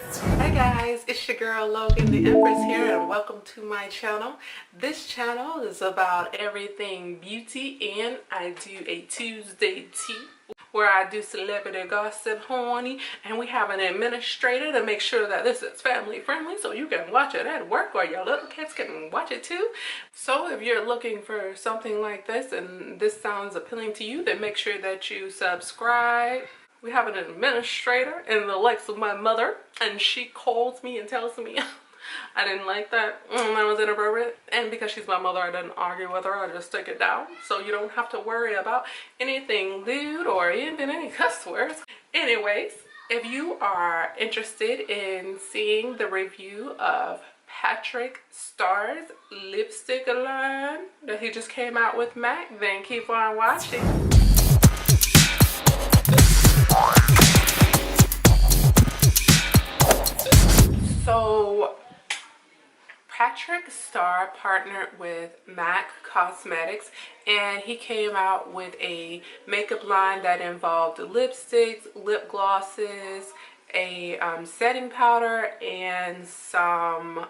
Hey guys, it's your girl Logan the Empress here, and welcome to my channel. This channel is about everything beauty, and I do a Tuesday tea where I do celebrity gossip, honey, and we have an administrator to make sure that this is family friendly so you can watch it at work or your little kids can watch it too. So if you're looking for something like this and this sounds appealing to you, then make sure that you subscribe. We have an administrator in the likes of my mother, and she calls me and tells me I didn't like that. That was inappropriate. And because she's my mother, I didn't argue with her. I just take it down. So you don't have to worry about anything lewd or even any cuss words. Anyways, if you are interested in seeing the review of Patrick Starr's lipstick line that he just came out with MAC, then keep on watching. So Patrick Starrr partnered with MAC Cosmetics, and he came out with a makeup line that involved lipsticks, lip glosses, a setting powder, and some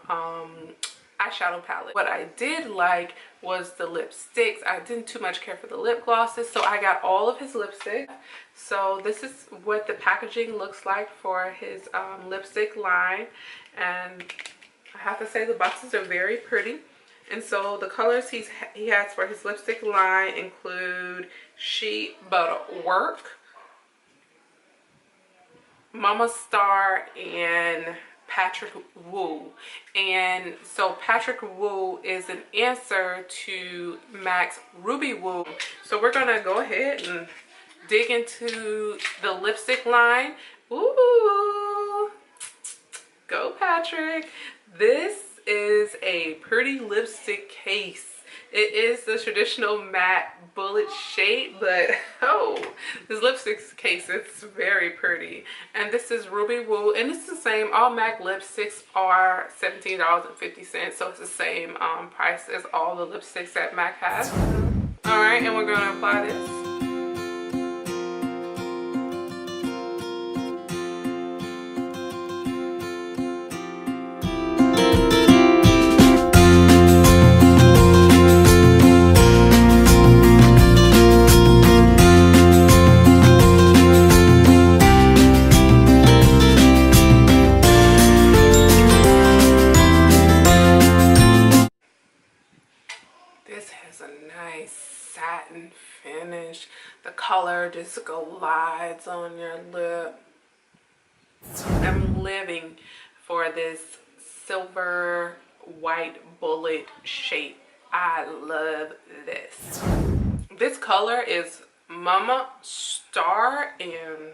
eyeshadow palette. What I did like was the lipsticks. I didn't too much care for the lip glosses, so I got all of his lipsticks. So this is what the packaging looks like for his lipstick line, and I have to say the boxes are very pretty. And so the colors he has for his lipstick line include She Better Work, Mamastarrr, and Patrick Woo. And so Patrick Woo is an answer to MAC's Ruby Woo. So we're gonna go ahead and dig into the lipstick line. Ooh, go Patrick. This is a pretty lipstick case. It is the traditional matte bullet shape, but oh, this lipstick case, it's very pretty. And this is Ruby Woo, and it's the same. All MAC lipsticks are $17.50, so it's the same price as all the lipsticks that MAC has. All right, and we're gonna apply this. Satin finish. The color just glides on your lip. I'm living for this silver white bullet shape. I love this. This color is Mamastarrr, and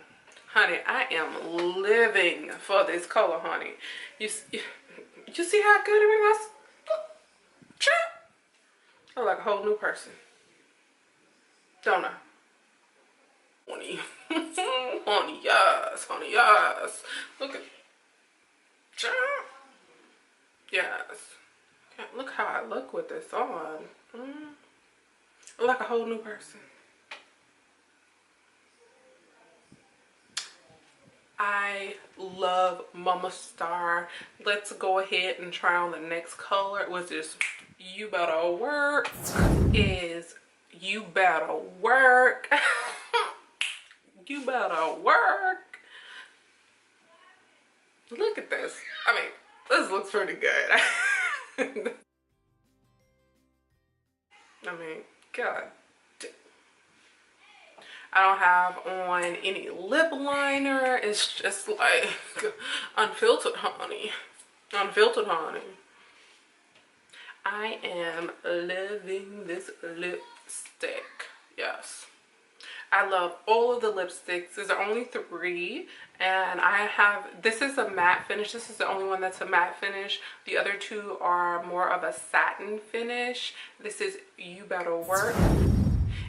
honey, I am living for this color, honey. You see how good it is? I look like a whole new person. Don't I? Honey. Honey, yes. Honey, yes. Look at... Yes. Look how I look with this on. I look like a whole new person. I love Mamastarrr. Let's go ahead and try on the next color, which is You Better Work. You better work. You better work. Look at this. I mean, this looks pretty good. I mean, God. I don't have on any lip liner. It's just like unfiltered honey. Unfiltered honey. I am loving this lipstick. Yes. I love all of the lipsticks. There's only 3, and I have, this is a matte finish. This is the only one that's a matte finish. The other 2 are more of a satin finish. This is You Better Work.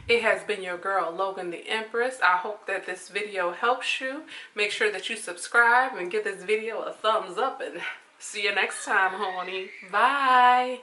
It has been your girl Logan the Empress. I hope that this video helps you. Make sure that you subscribe and give this video a thumbs up, and see you next time, honey. Bye.